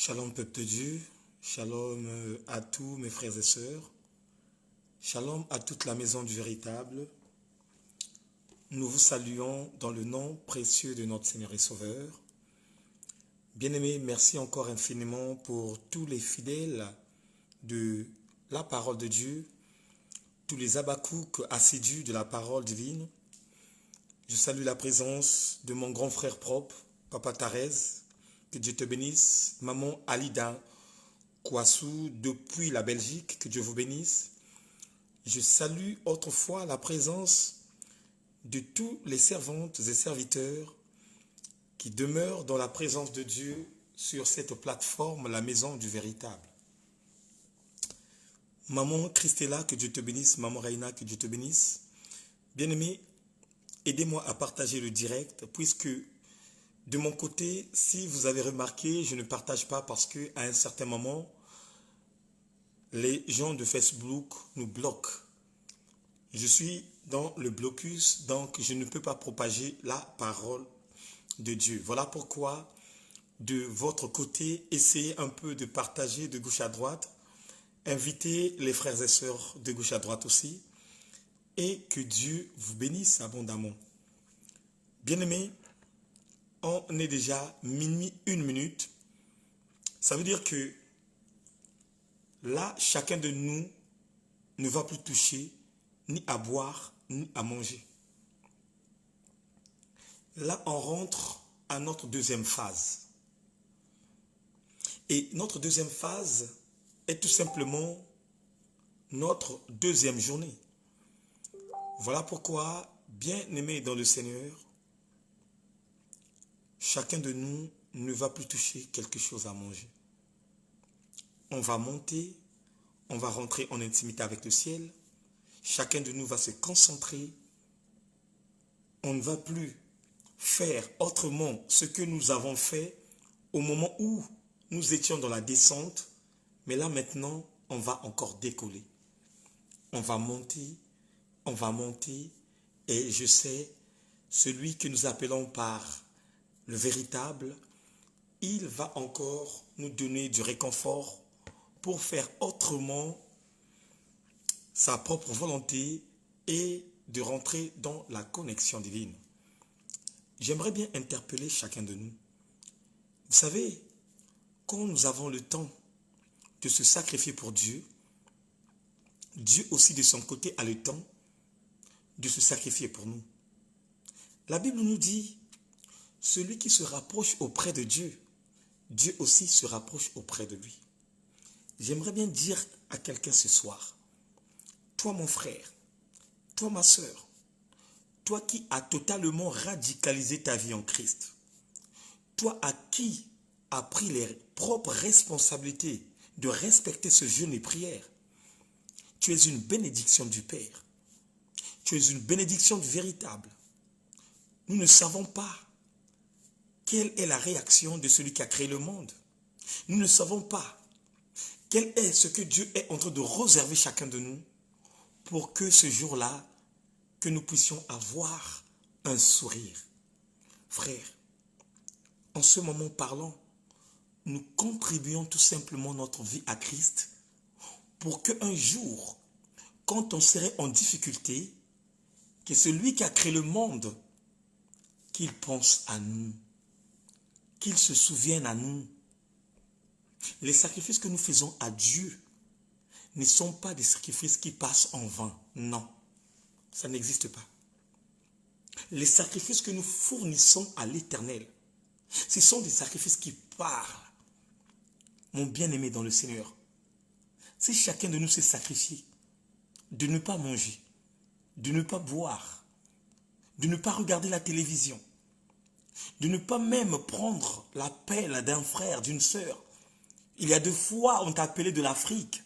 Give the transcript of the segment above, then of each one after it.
Shalom peuple de Dieu, shalom à tous mes frères et sœurs, shalom à toute la maison du véritable. Nous vous saluons dans le nom précieux de notre Seigneur et Sauveur. Bien-aimés, merci encore infiniment pour tous les fidèles de la parole de Dieu, tous les Habakkouks assidus de la parole divine. Je salue la présence de mon grand frère propre, Papa Thérèse. Que Dieu te bénisse. Maman Alida Kouassou, depuis la Belgique, que Dieu vous bénisse. Je salue autrefois la présence de tous les servantes et serviteurs qui demeurent dans la présence de Dieu sur cette plateforme, la maison du véritable. Maman Christella, que Dieu te bénisse. Maman Reina, que Dieu te bénisse. Bien-aimés, aidez-moi à partager le direct, puisque de mon côté, si vous avez remarqué, je ne partage pas parce qu'à un certain moment, les gens de Facebook nous bloquent. Je suis dans le blocus, donc je ne peux pas propager la parole de Dieu. Voilà pourquoi, de votre côté, essayez un peu de partager de gauche à droite. Invitez les frères et sœurs de gauche à droite aussi. Et que Dieu vous bénisse abondamment. Bien-aimés, on est déjà minuit 1 minute. Ça veut dire que là, chacun de nous ne va plus toucher ni à boire, ni à manger. Là, on rentre à notre deuxième phase. Et notre deuxième phase est tout simplement notre deuxième journée. Voilà pourquoi, bien-aimés dans le Seigneur, chacun de nous ne va plus toucher quelque chose à manger. On va monter, on va rentrer en intimité avec le ciel. Chacun de nous va se concentrer. On ne va plus faire autrement ce que nous avons fait au moment où nous étions dans la descente. Mais là maintenant, on va encore décoller. On va monter, et je sais, celui que nous appelons par le véritable, il va encore nous donner du réconfort pour faire autrement sa propre volonté et de rentrer dans la connexion divine. J'aimerais bien interpeller chacun de nous. Vous savez, quand nous avons le temps de se sacrifier pour Dieu, Dieu aussi de son côté a le temps de se sacrifier pour nous. La Bible nous dit, celui qui se rapproche auprès de Dieu, Dieu aussi se rapproche auprès de lui. J'aimerais bien dire à quelqu'un ce soir, toi mon frère, toi ma sœur, toi qui as totalement radicalisé ta vie en Christ, toi à qui a pris les propres responsabilités de respecter ce jeûne et prière, tu es une bénédiction du Père, tu es une bénédiction du véritable. Nous ne savons pas quelle est la réaction de celui qui a créé le monde. Nous ne savons pas quel est ce que Dieu est en train de réserver chacun de nous pour que ce jour-là, que nous puissions avoir un sourire. Frère, en ce moment parlant, nous contribuons tout simplement notre vie à Christ pour qu'un jour, quand on serait en difficulté, que celui qui a créé le monde, qu'il pense à nous, qu'il se souvienne à nous. Les sacrifices que nous faisons à Dieu ne sont pas des sacrifices qui passent en vain. Non, ça n'existe pas. Les sacrifices que nous fournissons à l'Éternel, ce sont des sacrifices qui parlent. Mon bien-aimé dans le Seigneur, si chacun de nous s'est sacrifié de ne pas manger, de ne pas boire, de ne pas regarder la télévision, de ne pas même prendre l'appel d'un frère, d'une sœur. Il y a 2 fois on t'a appelé de l'Afrique,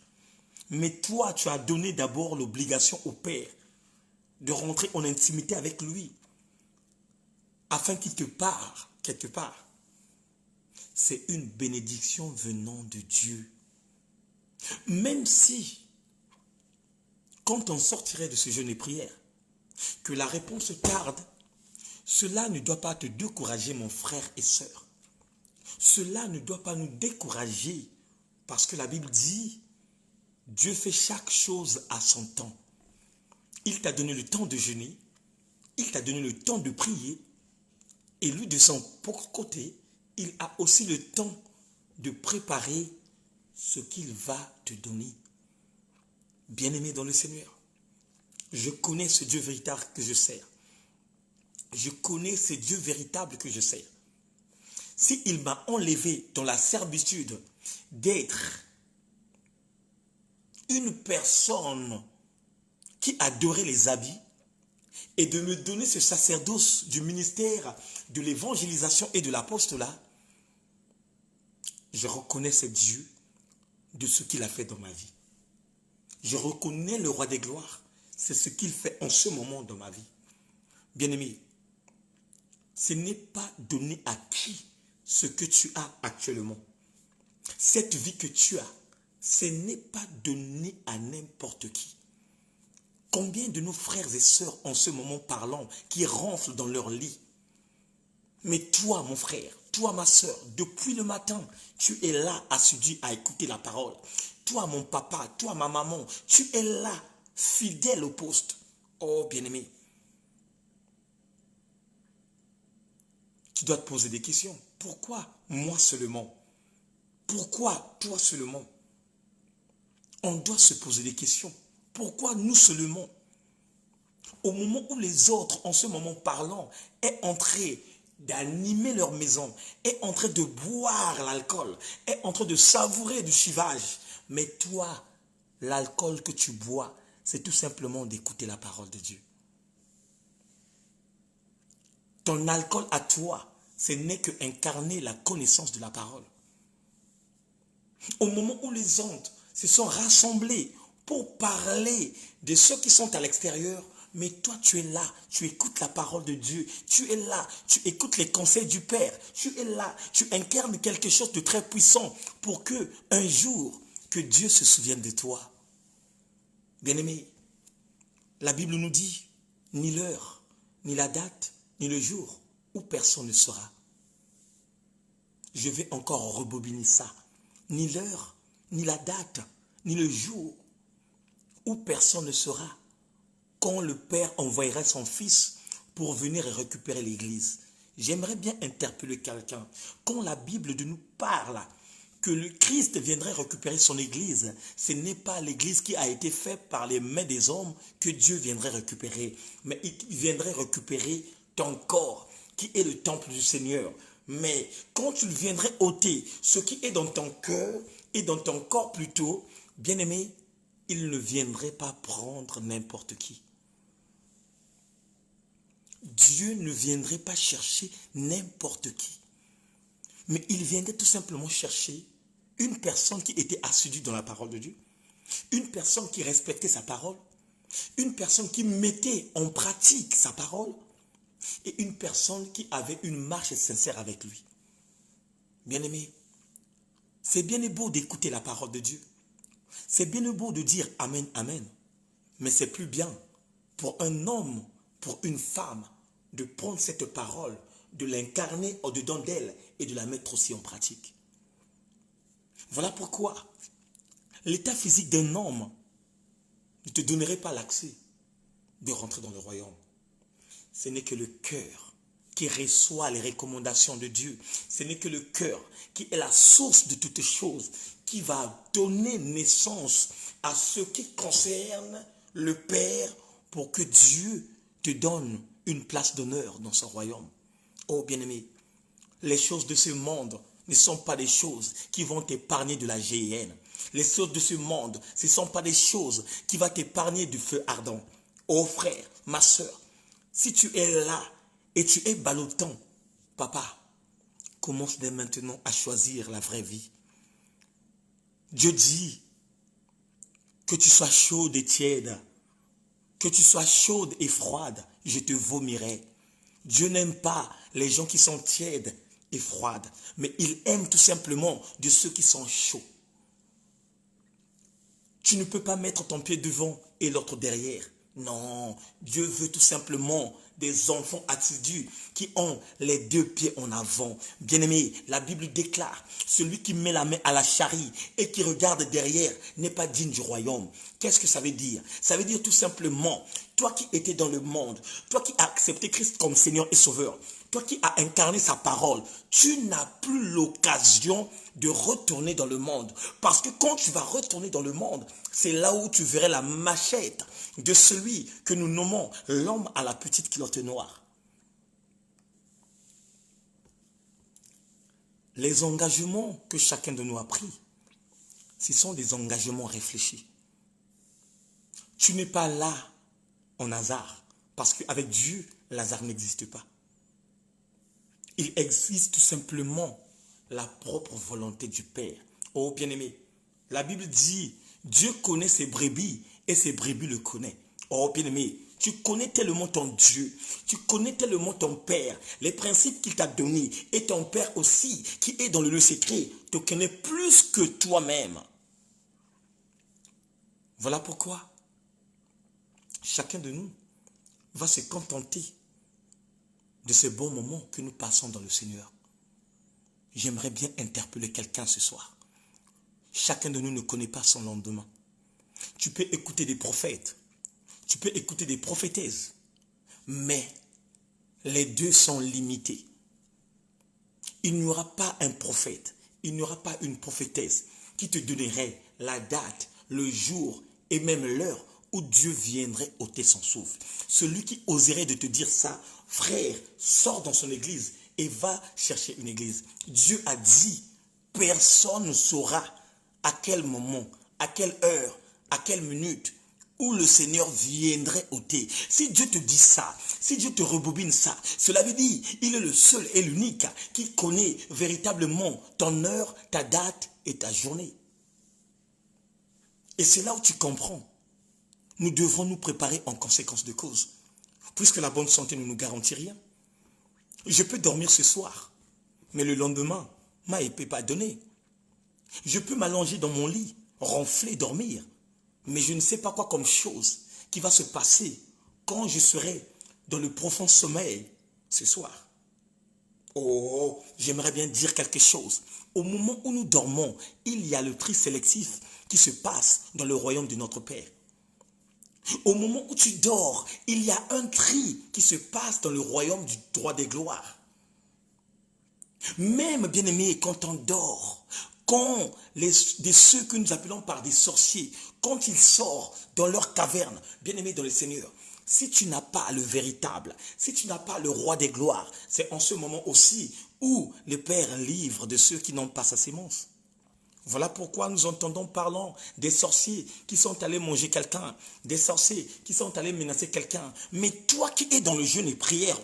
mais toi tu as donné d'abord l'obligation au Père de rentrer en intimité avec lui, afin qu'il te parle quelque part. C'est une bénédiction venant de Dieu. Même si, quand on sortirait de ce jeûne et prière, que la réponse tarde, cela ne doit pas te décourager, mon frère et sœur. Cela ne doit pas nous décourager parce que la Bible dit, Dieu fait chaque chose à son temps. Il t'a donné le temps de jeûner, il t'a donné le temps de prier et lui de son côté, il a aussi le temps de préparer ce qu'il va te donner. Bien-aimé dans le Seigneur, je connais ce Dieu véritable que je sers. Je connais ce Dieu véritable que je sers. S'il m'a enlevé dans la servitude d'être une personne qui adorait les habits et de me donner ce sacerdoce du ministère de l'évangélisation et de l'apostolat, je reconnais ce Dieu de ce qu'il a fait dans ma vie. Je reconnais le roi des gloires. C'est ce qu'il fait en ce moment dans ma vie. Bien-aimé, ce n'est pas donné à qui ce que tu as actuellement. Cette vie que tu as, ce n'est pas donné à n'importe qui. Combien de nos frères et sœurs en ce moment parlant qui ronflent dans leur lit? Mais toi, mon frère, toi, ma sœur, depuis le matin, tu es là assidu à écouter la parole. Toi, mon papa, toi, ma maman, tu es là, fidèle au poste. Oh, bien-aimé, tu dois te poser des questions. Pourquoi moi seulement? Pourquoi toi seulement? On doit se poser des questions. Pourquoi nous seulement? Au moment où les autres, en ce moment parlant, est en train d'animer leur maison, est en train de boire l'alcool, est en train de savourer du chivage. Mais toi, l'alcool que tu bois, c'est tout simplement d'écouter la parole de Dieu. Ton alcool à toi, ce n'est que incarner la connaissance de la parole. Au moment où les ondes se sont rassemblées pour parler de ceux qui sont à l'extérieur, mais toi tu es là, tu écoutes la parole de Dieu, tu es là, tu écoutes les conseils du Père, tu es là, tu incarnes quelque chose de très puissant pour que un jour, que Dieu se souvienne de toi. Bien-aimé, la Bible nous dit, ni l'heure, ni la date, ni le jour où personne ne saura. Je vais encore rebobiner ça. Ni l'heure, ni la date, ni le jour où personne ne saura quand le Père envoyera son Fils pour venir récupérer l'Église. J'aimerais bien interpeller quelqu'un. Quand la Bible nous parle que le Christ viendrait récupérer son Église, ce n'est pas l'Église qui a été faite par les mains des hommes que Dieu viendrait récupérer, mais il viendrait récupérer ton corps qui est le temple du Seigneur. Mais quand tu viendrais ôter ce qui est dans ton cœur et dans ton corps plutôt, bien-aimé, il ne viendrait pas prendre n'importe qui. Dieu ne viendrait pas chercher n'importe qui. Mais il viendrait tout simplement chercher une personne qui était assidue dans la parole de Dieu, une personne qui respectait sa parole, une personne qui mettait en pratique sa parole, et une personne qui avait une marche sincère avec lui. Bien-aimé, c'est bien et beau d'écouter la parole de Dieu. C'est bien et beau de dire Amen, Amen. Mais c'est plus bien pour un homme, pour une femme, de prendre cette parole, de l'incarner au-dedans d'elle et de la mettre aussi en pratique. Voilà pourquoi l'état physique d'un homme ne te donnerait pas l'accès de rentrer dans le royaume. Ce n'est que le cœur qui reçoit les recommandations de Dieu. Ce n'est que le cœur qui est la source de toutes choses, qui va donner naissance à ce qui concerne le Père pour que Dieu te donne une place d'honneur dans son royaume. Oh bien-aimé, les choses de ce monde ne sont pas des choses qui vont t'épargner de la géhenne. Les choses de ce monde, ce ne sont pas des choses qui vont t'épargner du feu ardent. Oh frère, ma soeur, si tu es là et tu es ballottant, papa, commence dès maintenant à choisir la vraie vie. Dieu dit que tu sois chaude et tiède, que tu sois chaude et froide, je te vomirai. Dieu n'aime pas les gens qui sont tièdes et froides, mais il aime tout simplement de ceux qui sont chauds. Tu ne peux pas mettre ton pied devant et l'autre derrière. Non, Dieu veut tout simplement des enfants assidus qui ont les deux pieds en avant. Bien-aimé, la Bible déclare, celui qui met la main à la charrie et qui regarde derrière n'est pas digne du royaume. Qu'est-ce que ça veut dire? Ça veut dire tout simplement, toi qui étais dans le monde, toi qui as accepté Christ comme Seigneur et Sauveur, toi qui as incarné sa parole, tu n'as plus l'occasion de retourner dans le monde. Parce que quand tu vas retourner dans le monde, c'est là où tu verrais la machette de celui que nous nommons l'homme à la petite culotte noire. Les engagements que chacun de nous a pris, ce sont des engagements réfléchis. Tu n'es pas là en hasard, parce qu'avec Dieu, l'hasard n'existe pas. Il existe tout simplement la propre volonté du Père. Oh bien-aimé, la Bible dit, Dieu connaît ses brebis et ses brebis le connaissent. Oh bien-aimé, tu connais tellement ton Dieu, tu connais tellement ton Père, les principes qu'il t'a donnés, et ton Père aussi, qui est dans le lieu secret, te connaît plus que toi-même. Voilà pourquoi chacun de nous va se contenter de ces bons moments que nous passons dans le Seigneur. J'aimerais bien interpeller quelqu'un ce soir. Chacun de nous ne connaît pas son lendemain. Tu peux écouter des prophètes, tu peux écouter des prophétesses, mais les deux sont limités. Il n'y aura pas un prophète, il n'y aura pas une prophétesse qui te donnerait la date, le jour et même l'heure où Dieu viendrait ôter son souffle. Celui qui oserait de te dire ça, frère, sors dans son église et va chercher une église. Dieu a dit, personne ne saura à quel moment, à quelle heure, à quelle minute où le Seigneur viendrait ôter. Si Dieu te dit ça, si Dieu te rebobine ça, cela veut dire il est le seul et l'unique qui connaît véritablement ton heure, ta date et ta journée. Et c'est là où tu comprends. Nous devons nous préparer en conséquence de cause. Puisque la bonne santé ne nous garantit rien. Je peux dormir ce soir, mais le lendemain, ma épée pas donnée. Je peux m'allonger dans mon lit, ronfler, dormir, mais je ne sais pas quoi comme chose qui va se passer quand je serai dans le profond sommeil ce soir. Oh, j'aimerais bien dire quelque chose. Au moment où nous dormons, il y a le tri sélectif qui se passe dans le royaume de notre Père. Au moment où tu dors, il y a un tri qui se passe dans le royaume du droit des gloires. Même, bien-aimé, quand on dort, quand de ceux que nous appelons par des sorciers, quand ils sortent dans leur caverne, bien-aimé dans le Seigneur, si tu n'as pas le véritable, si tu n'as pas le roi des gloires, c'est en ce moment aussi où le Père livre de ceux qui n'ont pas sa sémence. Voilà pourquoi nous entendons parlant des sorciers qui sont allés manger quelqu'un, des sorciers qui sont allés menacer quelqu'un. Mais toi qui es dans le jeûne et prière,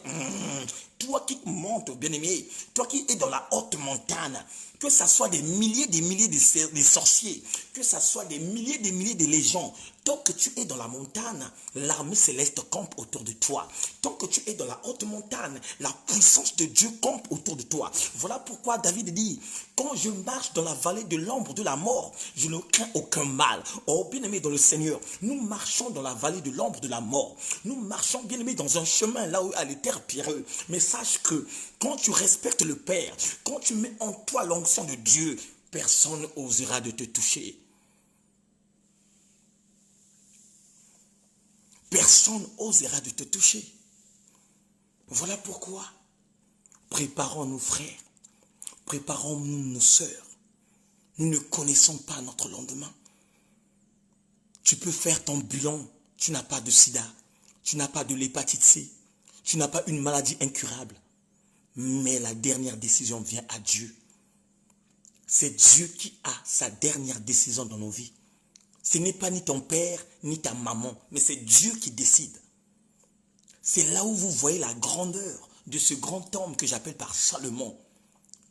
toi qui montes, bien-aimé, toi qui es dans la haute montagne, que ce soit des milliers de sorciers, que ce soit des milliers de légions, tant que tu es dans la montagne, l'armée céleste campe autour de toi. Tant que tu es dans la haute montagne, la puissance de Dieu campe autour de toi. Voilà pourquoi David dit, quand je marche dans la vallée de l'ombre de la mort, je ne crains aucun mal. Oh, bien-aimé dans le Seigneur, nous marchons dans la vallée de l'ombre de la mort. Nous marchons, bien-aimé, dans un chemin là où il y a les terres pierreuses. Mais sache que quand tu respectes le Père, quand tu mets en toi l'onction de Dieu, personne n'osera de te toucher. Personne n'osera de te toucher. Voilà pourquoi, préparons-nous frères, préparons-nous nos sœurs. Nous ne connaissons pas notre lendemain. Tu peux faire ton bilan, tu n'as pas de sida, tu n'as pas de l'hépatite C, tu n'as pas une maladie incurable. Mais la dernière décision vient à Dieu. C'est Dieu qui a sa dernière décision dans nos vies. Ce n'est pas ni ton père, ni ta maman, mais c'est Dieu qui décide. C'est là où vous voyez la grandeur de ce grand homme que j'appelle par Salomon.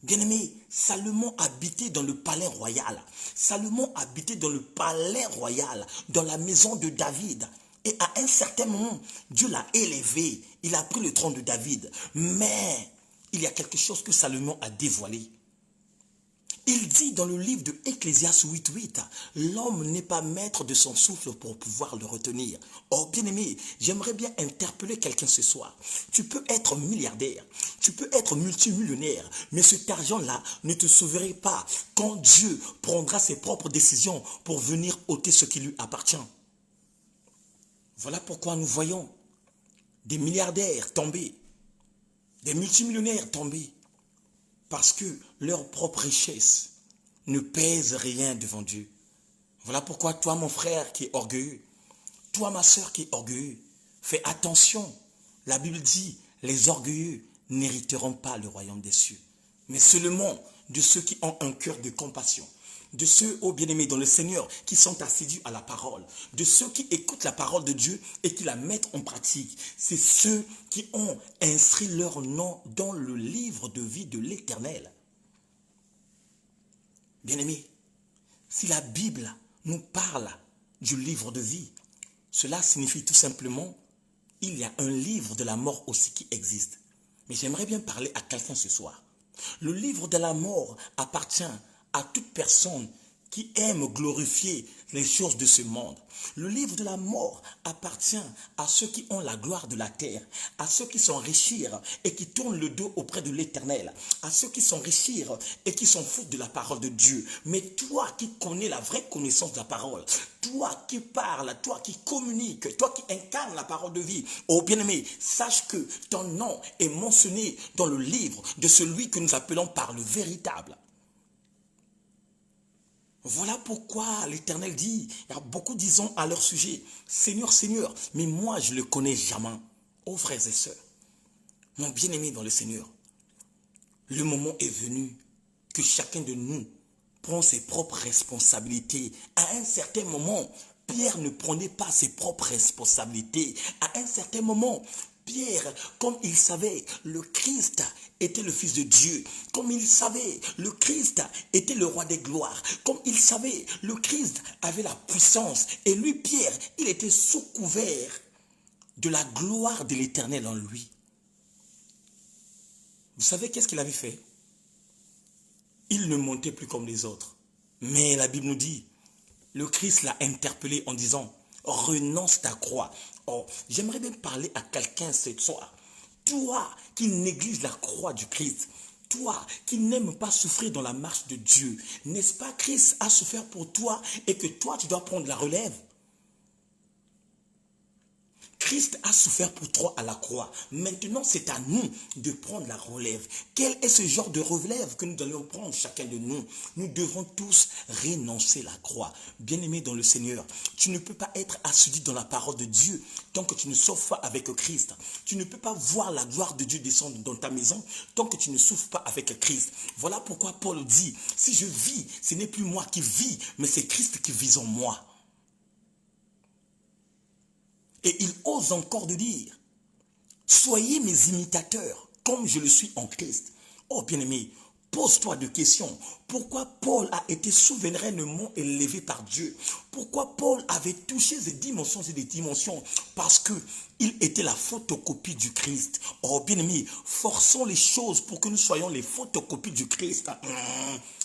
Bien-aimé, Salomon habitait dans le palais royal. Salomon habitait dans le palais royal, dans la maison de David. Et à un certain moment, Dieu l'a élevé. Il a pris le trône de David. Mais il y a quelque chose que Salomon a dévoilé. Il dit dans le livre de Ecclésiaste 8:8, l'homme n'est pas maître de son souffle pour pouvoir le retenir. Oh bien-aimé, j'aimerais bien interpeller quelqu'un ce soir. Tu peux être milliardaire, tu peux être multimillionnaire, mais cet argent-là ne te sauverait pas quand Dieu prendra ses propres décisions pour venir ôter ce qui lui appartient. Voilà pourquoi nous voyons des milliardaires tomber, des multimillionnaires tomber, parce que leur propre richesse ne pèse rien devant Dieu. Voilà pourquoi toi, mon frère qui est orgueilleux, toi, ma soeur qui est orgueilleux, fais attention. La Bible dit, les orgueilleux n'hériteront pas le royaume des cieux, mais seulement de ceux qui ont un cœur de compassion, de ceux, ô bien-aimés, dans le Seigneur, qui sont assidus à la parole, de ceux qui écoutent la parole de Dieu et qui la mettent en pratique. C'est ceux qui ont inscrit leur nom dans le livre de vie de l'Éternel. Bien-aimés, si la Bible nous parle du livre de vie, cela signifie tout simplement il y a un livre de la mort aussi qui existe. Mais j'aimerais bien parler à quelqu'un ce soir. Le livre de la mort appartient à toute personne qui aime glorifier les choses de ce monde. Le livre de la mort appartient à ceux qui ont la gloire de la terre, à ceux qui s'enrichirent et qui tournent le dos auprès de l'Éternel, à ceux qui s'enrichirent et qui s'en foutent de la parole de Dieu. Mais toi qui connais la vraie connaissance de la parole, toi qui parles, toi qui communiques, toi qui incarnes la parole de vie, oh bien-aimé, sache que ton nom est mentionné dans le livre de celui que nous appelons par le véritable. Voilà pourquoi l'Éternel dit, il y a beaucoup disons à leur sujet, Seigneur, Seigneur, mais moi je ne le connais jamais. Oh frères et sœurs, mon bien-aimé dans le Seigneur, le moment est venu que chacun de nous prend ses propres responsabilités. À un certain moment, Pierre ne prenait pas ses propres responsabilités. À un certain moment, Pierre, comme il savait, le Christ était le Fils de Dieu. Comme il savait, le Christ était le roi des gloires. Comme il savait, le Christ avait la puissance. Et lui, Pierre, il était sous couvert de la gloire de l'Éternel en lui. Vous savez qu'est-ce qu'il avait fait? Il ne montait plus comme les autres. Mais la Bible nous dit, le Christ l'a interpellé en disant, renonce ta croix. Oh, j'aimerais bien parler à quelqu'un ce soir. Toi qui négliges la croix du Christ, toi qui n'aimes pas souffrir dans la marche de Dieu, n'est-ce pas Christ a souffert pour toi et que toi tu dois prendre la relève? Christ a souffert pour toi à la croix. Maintenant, c'est à nous de prendre la relève. Quel est ce genre de relève que nous allons prendre chacun de nous? Nous devons tous renoncer la croix. Bien-aimé dans le Seigneur, tu ne peux pas être assidu dans la parole de Dieu tant que tu ne souffres pas avec Christ. Tu ne peux pas voir la gloire de Dieu descendre dans ta maison tant que tu ne souffres pas avec Christ. Voilà pourquoi Paul dit, si je vis, ce n'est plus moi qui vis, mais c'est Christ qui vit en moi. Et il ose encore de dire, soyez mes imitateurs, comme je le suis en Christ. Oh bien-aimé, pose-toi deux questions. Pourquoi Paul a été souverainement élevé par Dieu? Pourquoi Paul avait touché ces dimensions et des dimensions? Parce qu'il était la photocopie du Christ. Oh bien-aimé, forçons les choses pour que nous soyons les photocopies du Christ.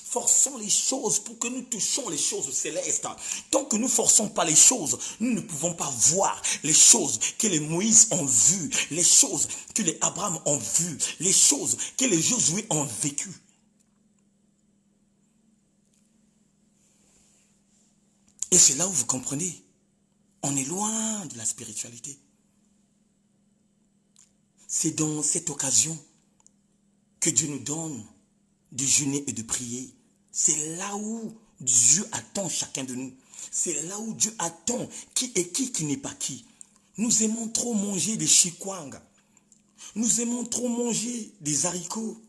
Forçons les choses pour que nous touchions les choses célestes. Tant que nous ne forçons pas les choses, nous ne pouvons pas voir les choses que les Moïse ont vues, les choses que les Abraham ont vues, les choses que les Josué ont vécues. Et c'est là où vous comprenez, on est loin de la spiritualité. C'est dans cette occasion que Dieu nous donne de jeûner et de prier. C'est là où Dieu attend chacun de nous. C'est là où Dieu attend qui est qui n'est pas qui. Nous aimons trop manger des chikwang. Nous aimons trop manger des haricots.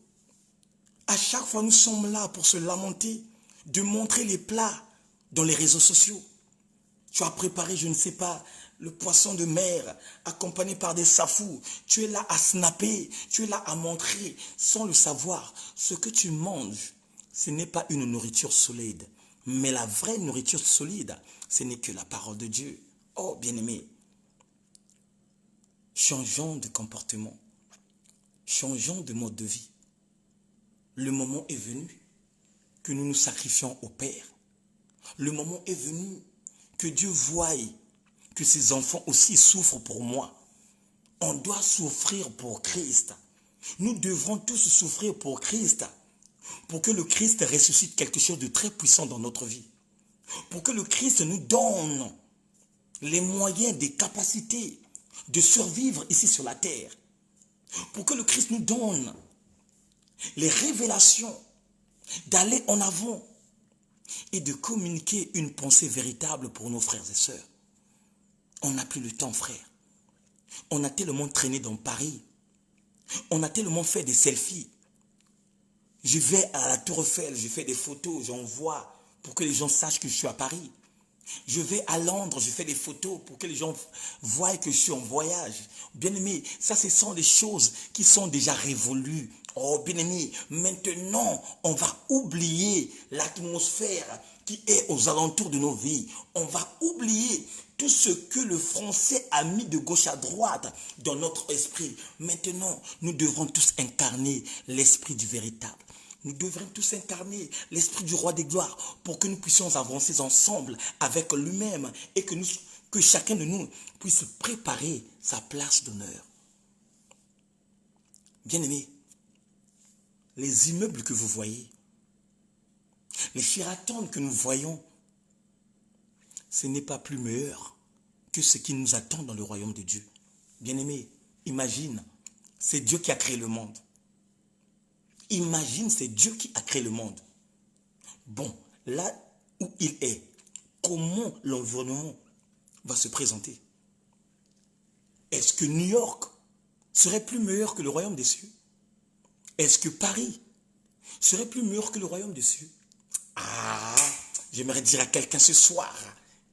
À chaque fois, nous sommes là pour se lamenter, de montrer les plats dans les réseaux sociaux. Tu as préparé, je ne sais pas, le poisson de mer, accompagné par des safous. Tu es là à snapper, tu es là à montrer, sans le savoir. Ce que tu manges, ce n'est pas une nourriture solide. Mais la vraie nourriture solide, ce n'est que la parole de Dieu. Oh, bien-aimé, changeons de comportement. Changeons de mode de vie. Le moment est venu que nous nous sacrifions au Père. Le moment est venu que Dieu voie que ses enfants aussi souffrent pour moi. On doit souffrir pour Christ. Nous devrons tous souffrir pour Christ. Pour que le Christ ressuscite quelque chose de très puissant dans notre vie. Pour que le Christ nous donne les moyens, des capacités de survivre ici sur la terre. Pour que le Christ nous donne les révélations d'aller en avant et de communiquer une pensée véritable pour nos frères et sœurs. On n'a plus le temps, frère. On a tellement traîné dans Paris. On a tellement fait des selfies. Je vais à la Tour Eiffel, je fais des photos, j'envoie pour que les gens sachent que je suis à Paris. Je vais à Londres, je fais des photos pour que les gens voient que je suis en voyage. Bien-aimé, ça ce sont des choses qui sont déjà révolues. Oh bien-aimé, maintenant on va oublier l'atmosphère qui est aux alentours de nos vies. On va oublier tout ce que le français a mis de gauche à droite dans notre esprit. Maintenant, nous devrons tous incarner l'esprit du véritable. Nous devrons tous incarner l'esprit du roi des gloires pour que nous puissions avancer ensemble avec lui-même et que chacun de nous puisse préparer sa place d'honneur. Bien-aimés, les immeubles que vous voyez, les Sheraton que nous voyons, ce n'est pas plus meilleur que ce qui nous attend dans le royaume de Dieu. Bien-aimés, imagine, c'est Dieu qui a créé le monde. Imagine, c'est Dieu qui a créé le monde. Bon, là où il est, comment l'environnement va se présenter? Est-ce que New York serait plus meilleur que le royaume des cieux? Est-ce que Paris serait plus meilleur que le royaume des cieux? Ah, j'aimerais dire à quelqu'un ce soir,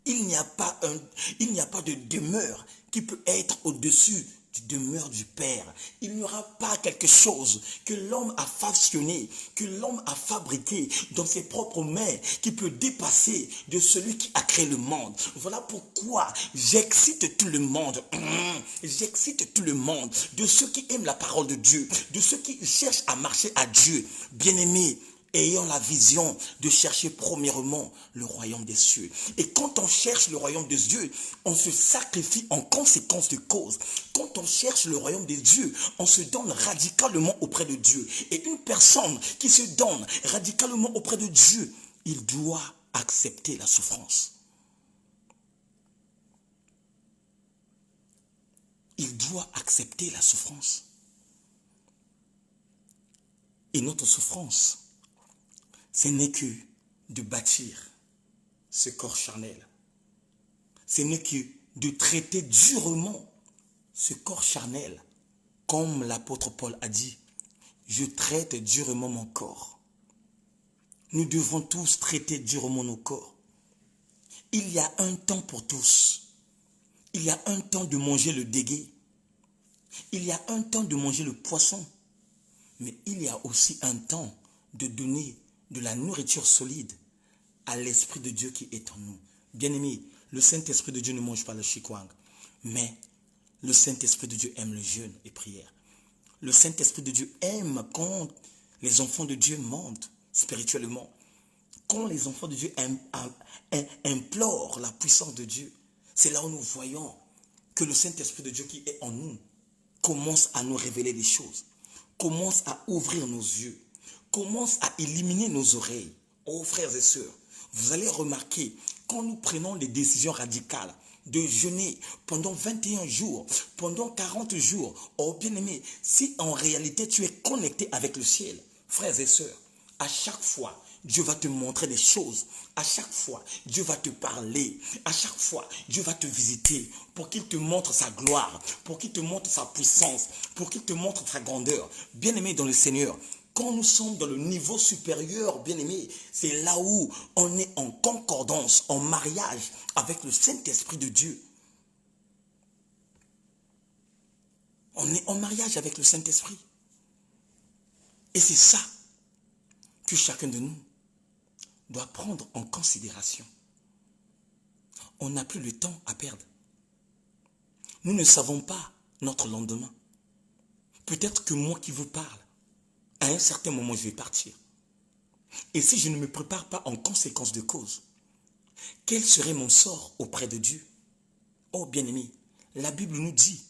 il n'y a pas de demeure qui peut être au-dessus du demeure du Père. Il n'y aura pas quelque chose que l'homme a façonné, que l'homme a fabriqué dans ses propres mains qui peut dépasser de celui qui a créé le monde. Voilà pourquoi j'excite tout le monde. J'excite tout le monde, de ceux qui aiment la parole de Dieu, de ceux qui cherchent à marcher à Dieu. Bien-aimés, ayant la vision de chercher premièrement le royaume des cieux. Et quand on cherche le royaume des dieux, on se sacrifie en conséquence de cause. Quand on cherche le royaume des dieux, on se donne radicalement auprès de Dieu. Et une personne qui se donne radicalement auprès de Dieu, il doit accepter la souffrance. Il doit accepter la souffrance. Et notre souffrance, ce n'est que de bâtir ce corps charnel. Ce n'est que de traiter durement ce corps charnel. Comme l'apôtre Paul a dit, je traite durement mon corps. Nous devons tous traiter durement nos corps. Il y a un temps pour tous. Il y a un temps de manger le dégué. Il y a un temps de manger le poisson. Mais il y a aussi un temps de donner de la nourriture solide à l'Esprit de Dieu qui est en nous. Bien-aimés, le Saint-Esprit de Dieu ne mange pas le chikwang, mais le Saint-Esprit de Dieu aime le jeûne et prière. Le Saint-Esprit de Dieu aime quand les enfants de Dieu mentent spirituellement. Quand les enfants de Dieu implorent la puissance de Dieu, c'est là où nous voyons que le Saint-Esprit de Dieu qui est en nous commence à nous révéler des choses, commence à ouvrir nos yeux, commence à éliminer nos oreilles. Oh frères et sœurs, vous allez remarquer, quand nous prenons des décisions radicales, de jeûner pendant 21 jours, pendant 40 jours, oh bien-aimé, si en réalité tu es connecté avec le ciel, frères et sœurs, à chaque fois, Dieu va te montrer des choses. À chaque fois, Dieu va te parler. À chaque fois, Dieu va te visiter pour qu'il te montre sa gloire, pour qu'il te montre sa puissance, pour qu'il te montre sa grandeur. Bien-aimé dans le Seigneur, quand nous sommes dans le niveau supérieur, bien-aimé, c'est là où on est en concordance, en mariage avec le Saint-Esprit de Dieu. On est en mariage avec le Saint-Esprit. Et c'est ça que chacun de nous doit prendre en considération. On n'a plus le temps à perdre. Nous ne savons pas notre lendemain. Peut-être que moi qui vous parle, à un certain moment je vais partir. Et si je ne me prépare pas en conséquence de cause, quel serait mon sort auprès de Dieu? Oh bien-aimé, la Bible nous dit,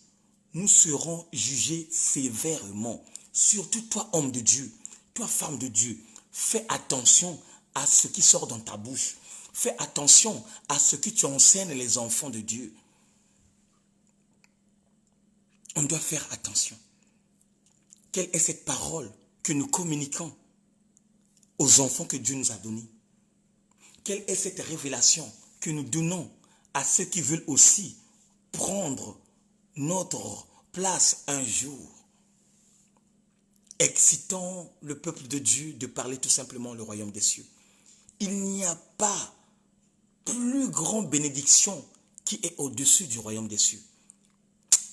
nous serons jugés sévèrement. Surtout toi, homme de Dieu, toi, femme de Dieu, fais attention à ce qui sort dans ta bouche. Fais attention à ce que tu enseignes les enfants de Dieu. On doit faire attention. Quelle est cette parole que nous communiquons aux enfants que Dieu nous a donnés? Quelle est cette révélation que nous donnons à ceux qui veulent aussi prendre notre place un jour? Excitons le peuple de Dieu de parler tout simplement le royaume des cieux. Il n'y a pas plus grande bénédiction qui est au-dessus du royaume des cieux.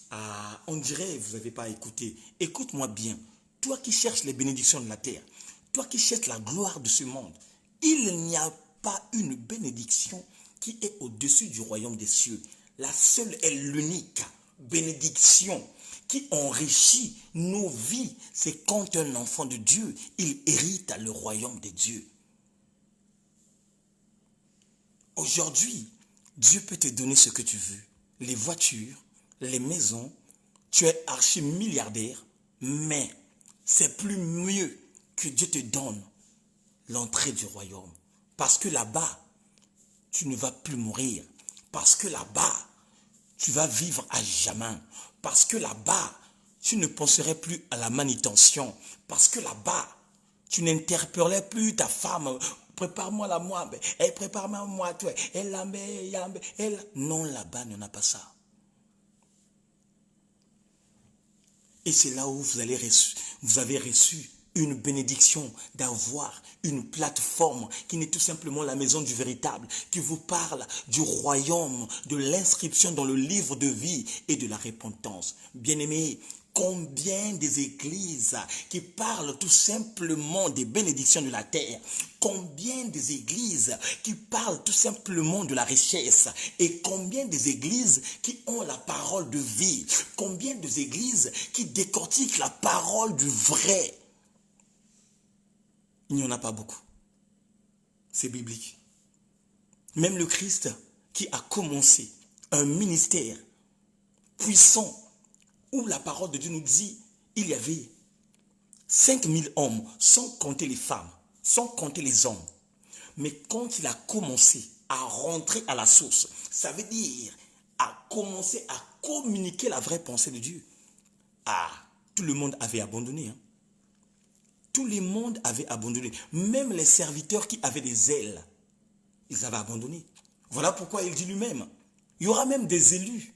Ah, on dirait, vous n'avez pas écouté. Écoute-moi bien. Toi qui cherches les bénédictions de la terre, toi qui cherches la gloire de ce monde, il n'y a pas une bénédiction qui est au-dessus du royaume des cieux. La seule et l'unique bénédiction qui enrichit nos vies, c'est quand un enfant de Dieu, il hérite le royaume de Dieu. Aujourd'hui, Dieu peut te donner ce que tu veux. Les voitures, les maisons, tu es archi-milliardaire, mais c'est plus mieux que Dieu te donne l'entrée du royaume. Parce que là-bas, tu ne vas plus mourir. Parce que là-bas, tu vas vivre à jamais. Parce que là-bas, tu ne penserais plus à la manutention. Parce que là-bas, tu n'interpellerais plus ta femme. Prépare-moi la moi. Prépare-moi moi. Toi. Non, là-bas, il n'y en a pas ça. Et c'est là où vous avez reçu une bénédiction d'avoir une plateforme qui n'est tout simplement la maison du véritable, qui vous parle du royaume, de l'inscription dans le livre de vie et de la repentance. Bien-aimés, combien des églises qui parlent tout simplement des bénédictions de la terre, combien des églises qui parlent tout simplement de la richesse, et combien des églises qui ont la parole de vie, combien des églises qui décortiquent la parole du vrai. Il n'y en a pas beaucoup. C'est biblique. Même le Christ qui a commencé un ministère puissant où la parole de Dieu nous dit, il y avait 5000 hommes, sans compter les femmes, sans compter les hommes. Mais quand il a commencé à rentrer à la source, ça veut dire à commencer à communiquer la vraie pensée de Dieu. Ah, tout le monde avait abandonné. Hein. Tout le monde avait abandonné. Même les serviteurs qui avaient des ailes, ils avaient abandonné. Voilà pourquoi il dit lui-même, il y aura même des élus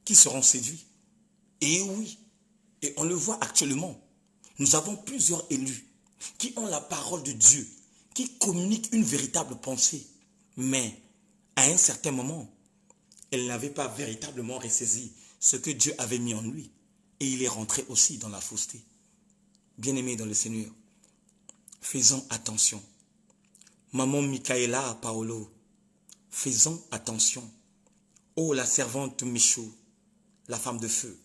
qui seront séduits. Et oui, et on le voit actuellement, nous avons plusieurs élus qui ont la parole de Dieu, qui communiquent une véritable pensée. Mais à un certain moment, elle n'avait pas véritablement ressaisi ce que Dieu avait mis en lui. Et il est rentré aussi dans la fausseté. Bien-aimés dans le Seigneur, faisons attention. Maman Michaela Paolo, faisons attention. Oh, la servante Michou, la femme de feu,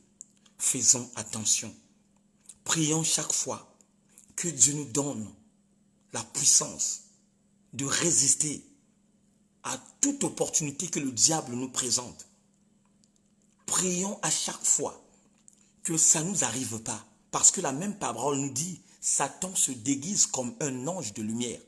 faisons attention. Prions chaque fois que Dieu nous donne la puissance de résister à toute opportunité que le diable nous présente. Prions à chaque fois que ça ne nous arrive pas. Parce que la même parole nous dit, Satan se déguise comme un ange de lumière.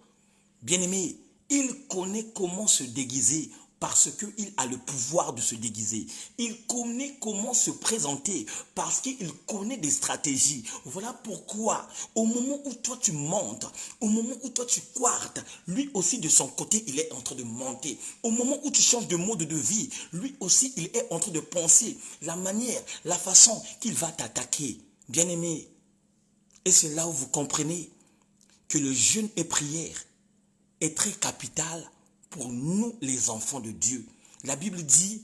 Bien-aimé, il connaît comment se déguiser parce qu'il a le pouvoir de se déguiser. Il connaît comment se présenter parce qu'il connaît des stratégies. Voilà pourquoi, au moment où toi tu montes, au moment où toi tu quartes, lui aussi de son côté, il est en train de monter. Au moment où tu changes de mode de vie, lui aussi, il est en train de penser la manière, la façon qu'il va t'attaquer. Bien-aimé, et c'est là où vous comprenez que le jeûne et prière est très capital pour nous les enfants de Dieu. La Bible dit,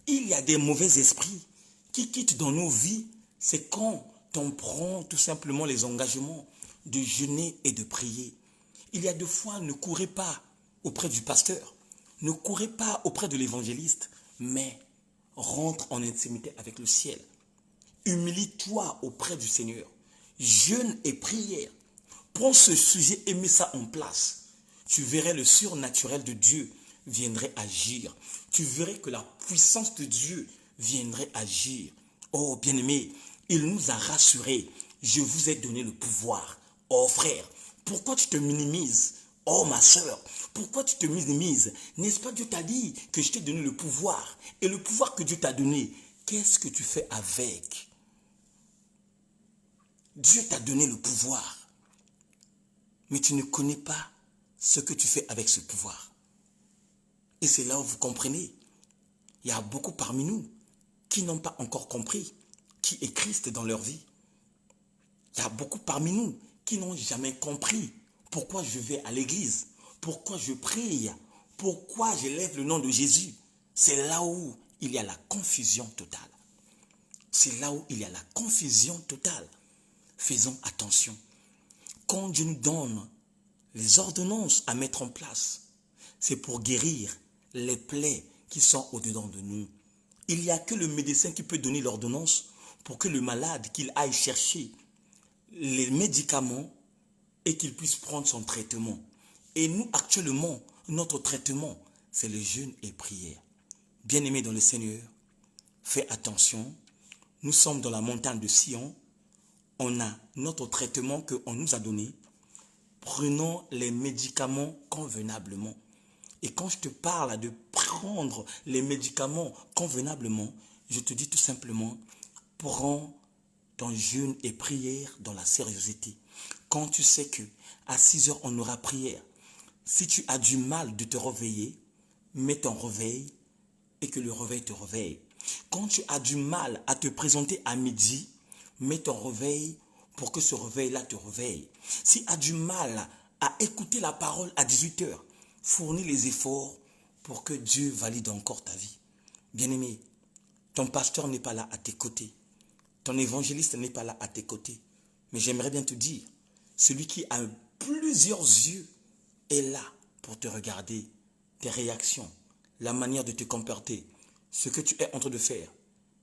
il y a des mauvais esprits qui quittent dans nos vies, c'est quand on prend tout simplement les engagements de jeûner et de prier. Il y a deux fois, ne courez pas auprès du pasteur, ne courez pas auprès de l'évangéliste, mais rentre en intimité avec le ciel. Humilie-toi auprès du Seigneur. Jeûne et prière. Prends ce sujet et mets ça en place. Tu verrais le surnaturel de Dieu viendrait agir. Tu verrais que la puissance de Dieu viendrait agir. Oh bien-aimé, il nous a rassurés. Je vous ai donné le pouvoir. Oh frère, pourquoi tu te minimises? Oh ma soeur, pourquoi tu te minimises? N'est-ce pas Dieu t'a dit que je t'ai donné le pouvoir? Et le pouvoir que Dieu t'a donné, qu'est-ce que tu fais avec? Dieu t'a donné le pouvoir. Mais tu ne connais pas ce que tu fais avec ce pouvoir. Et c'est là où vous comprenez. Il y a beaucoup parmi nous qui n'ont pas encore compris qui est Christ dans leur vie. Il y a beaucoup parmi nous qui n'ont jamais compris pourquoi je vais à l'église, pourquoi je prie, pourquoi j'élève le nom de Jésus. C'est là où il y a la confusion totale. C'est là où il y a la confusion totale. Faisons attention. Quand Dieu nous donne les ordonnances à mettre en place, c'est pour guérir les plaies qui sont au-dedans de nous. Il n'y a que le médecin qui peut donner l'ordonnance pour que le malade, qu'il aille chercher les médicaments et qu'il puisse prendre son traitement. Et nous, actuellement, notre traitement, c'est le jeûne et prière. Bien-aimés dans le Seigneur, fais attention. Nous sommes dans la montagne de Sion. On a notre traitement qu'on nous a donné. Prenons les médicaments convenablement. Et quand je te parle de prendre les médicaments convenablement, je te dis tout simplement, prends ton jeûne et prière dans la sérieuxité. Quand tu sais que à 6 heures on aura prière, si tu as du mal de te réveiller, mets ton réveil et que le réveil te réveille. Quand tu as du mal à te présenter à midi, mets ton réveil pour que ce réveil-là te réveille. Si tu as du mal à écouter la parole à 18 heures, fournis les efforts pour que Dieu valide encore ta vie. Bien-aimé, ton pasteur n'est pas là à tes côtés. Ton évangéliste n'est pas là à tes côtés. Mais j'aimerais bien te dire, celui qui a plusieurs yeux est là pour te regarder, tes réactions, la manière de te comporter, ce que tu es en train de faire.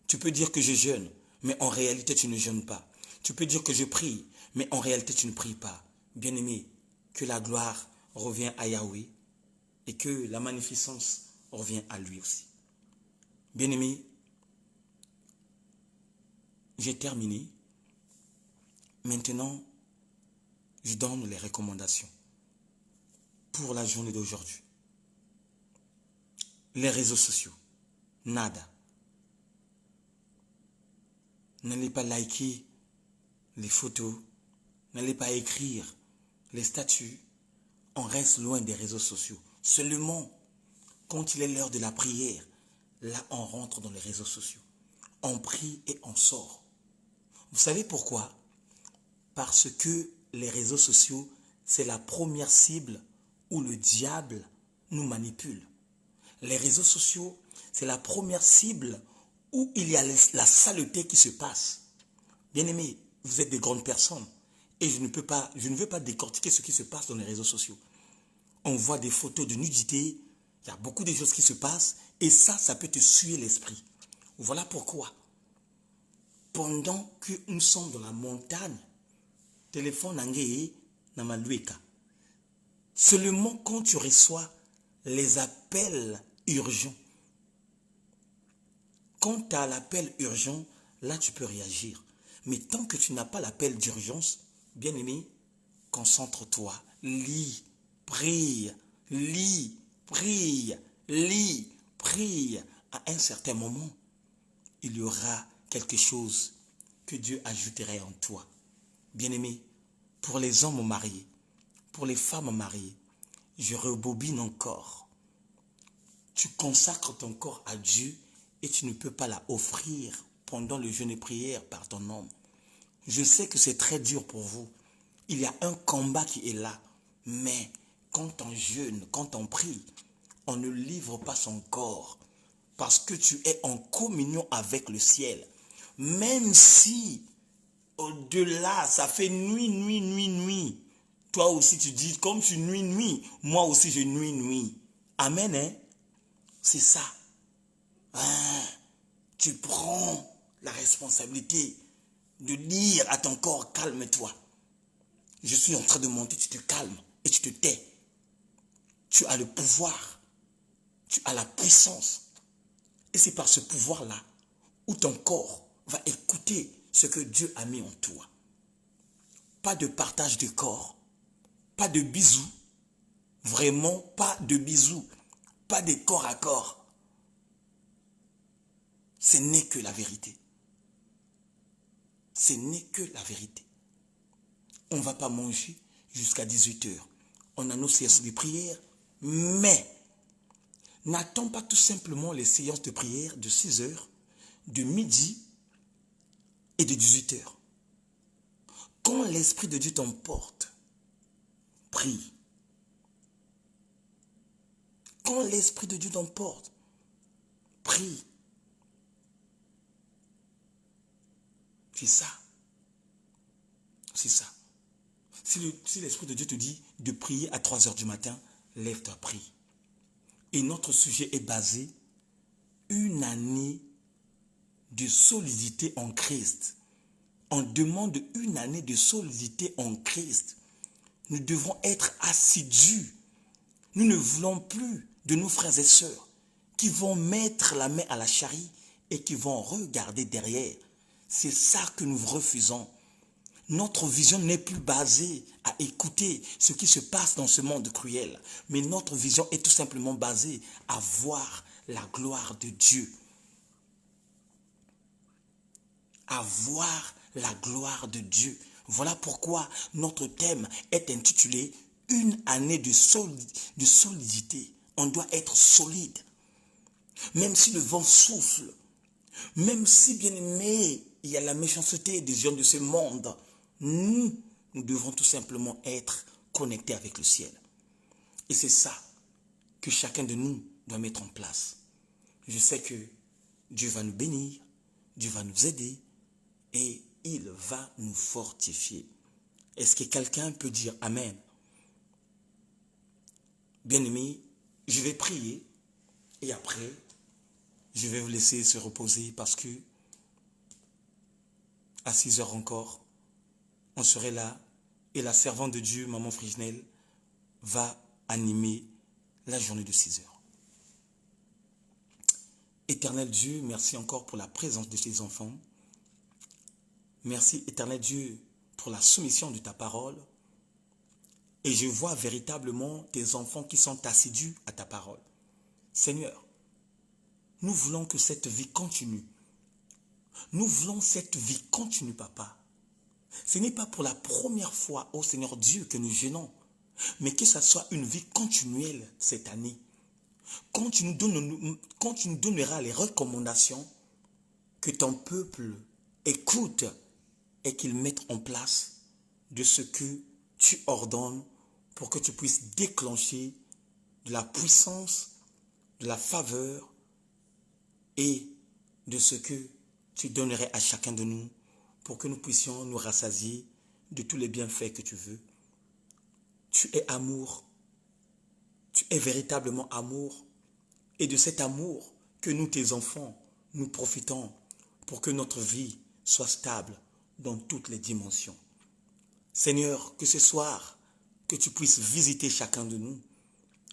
Tu peux dire que je jeûne, mais en réalité tu ne jeûnes pas. Tu peux dire que je prie, mais en réalité tu ne pries pas. Bien-aimé, que la gloire revienne à Yahweh et que la magnificence revienne à lui aussi. Bien-aimé, j'ai terminé. Maintenant, je donne les recommandations pour la journée d'aujourd'hui. Les réseaux sociaux, nada. N'allez pas liker les photos, n'allez pas écrire les statuts. On reste loin des réseaux sociaux. Seulement, quand il est l'heure de la prière, là on rentre dans les réseaux sociaux. On prie et on sort. Vous savez pourquoi? Parce que les réseaux sociaux, c'est la première cible où le diable nous manipule. Les réseaux sociaux, c'est la première cible où il y a la saleté qui se passe. Bien-aimés, vous êtes des grandes personnes et je ne veux pas décortiquer ce qui se passe dans les réseaux sociaux. On voit des photos de nudité, il y a beaucoup de choses qui se passent et ça peut te suer l'esprit. Voilà pourquoi, pendant que nous sommes dans la montagne, téléphone nangé na malueka. Seulement quand tu reçois les appels urgents, quand tu as l'appel urgent, là tu peux réagir. Mais tant que tu n'as pas l'appel d'urgence, bien aimé, concentre-toi, lis, prie, lis, prie, lis, prie. À un certain moment, il y aura quelque chose que Dieu ajouterait en toi. Bien aimé, pour les hommes mariés, pour les femmes mariées, je rebobine encore. Tu consacres ton corps à Dieu et tu ne peux pas la offrir pendant le jeûne et prière par ton homme. Je sais que c'est très dur pour vous. Il y a un combat qui est là. Mais quand on jeûne, quand on prie, on ne livre pas son corps parce que tu es en communion avec le ciel. Même si au-delà, ça fait nuit, nuit, nuit, nuit. Toi aussi tu dis, comme tu nuis, nuit, moi aussi je nuis, nuit. Amen, hein? C'est ça. Hein? Tu prends la responsabilité de dire à ton corps, calme-toi. Je suis en train de monter, tu te calmes et tu te tais. Tu as le pouvoir. Tu as la puissance. Et c'est par ce pouvoir-là où ton corps va écouter ce que Dieu a mis en toi. Pas de partage de corps, pas de bisous, vraiment pas de bisous, pas de corps à corps. Ce n'est que la vérité. Ce n'est que la vérité. On ne va pas manger jusqu'à 18 h. On a nos séances de prière, mais n'attends pas tout simplement les séances de prière de 6 h, de midi et de 18 h. Quand l'Esprit de Dieu t'emporte, prie. Quand l'Esprit de Dieu t'emporte, prie. C'est ça. C'est ça. Si l'Esprit de Dieu te dit de prier à 3 h du matin, lève-toi, prie. Et notre sujet est basé une année de solidité en Christ. On demande une année de solidité en Christ. Nous devons être assidus. Nous ne voulons plus de nos frères et sœurs qui vont mettre la main à la charrie et qui vont regarder derrière. C'est ça que nous refusons. Notre vision n'est plus basée à écouter ce qui se passe dans ce monde cruel. Mais notre vision est tout simplement basée à voir la gloire de Dieu. À voir la gloire de Dieu. Voilà pourquoi notre thème est intitulé « Une année de solidité ». On doit être solide. Même si le vent souffle, même si, bien aimé, il y a la méchanceté des gens de ce monde, nous devons tout simplement être connectés avec le ciel. Et c'est ça que chacun de nous doit mettre en place. Je sais que Dieu va nous bénir, Dieu va nous aider et il va nous fortifier. Est-ce que quelqu'un peut dire Amen? Bien-aimé, je vais prier et après, je vais vous laisser se reposer parce que à 6 h encore, on serait là et la servante de Dieu, Maman Friginelle, va animer la journée de 6 h. Éternel Dieu, merci encore pour la présence de tes enfants. Merci, Éternel Dieu, pour la soumission de ta parole. Et je vois véritablement tes enfants qui sont assidus à ta parole. Seigneur, nous voulons que cette vie continue. Nous voulons cette vie continue, Papa. Ce n'est pas pour la première fois, ô Seigneur Dieu, que nous jeûnons, mais que ça soit une vie continuelle cette année. Quand tu nous donneras les recommandations, que ton peuple écoute et qu'il mette en place de ce que tu ordonnes pour que tu puisses déclencher de la puissance, de la faveur et de ce que tu donnerais à chacun de nous pour que nous puissions nous rassasier de tous les bienfaits que tu veux. Tu es amour, tu es véritablement amour et de cet amour que nous, tes enfants, nous profitons pour que notre vie soit stable dans toutes les dimensions. Seigneur, que ce soir, que tu puisses visiter chacun de nous.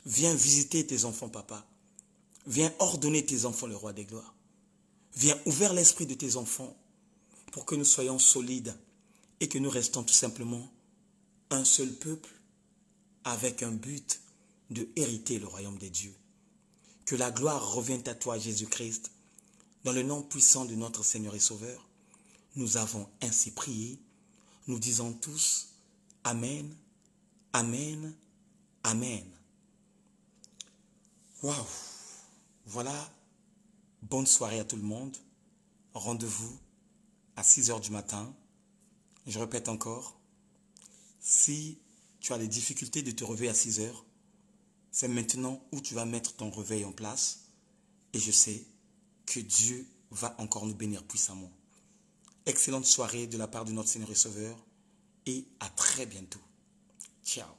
Viens visiter tes enfants, Papa. Viens ordonner tes enfants, le roi des gloires. Viens ouvrir l'esprit de tes enfants pour que nous soyons solides et que nous restons tout simplement un seul peuple avec un but de hériter le royaume des dieux. Que la gloire revienne à toi, Jésus-Christ. Dans le nom puissant de notre Seigneur et Sauveur, nous avons ainsi prié. Nous disons tous Amen, Amen, Amen. Waouh! Voilà, bonne soirée à tout le monde. Rendez-vous à 6 h du matin. Je répète encore, si tu as les difficultés de te réveiller à 6 h, c'est maintenant où tu vas mettre ton réveil en place. Et je sais que Dieu va encore nous bénir puissamment. Excellente soirée de la part de notre Seigneur et Sauveur et à très bientôt. Ciao.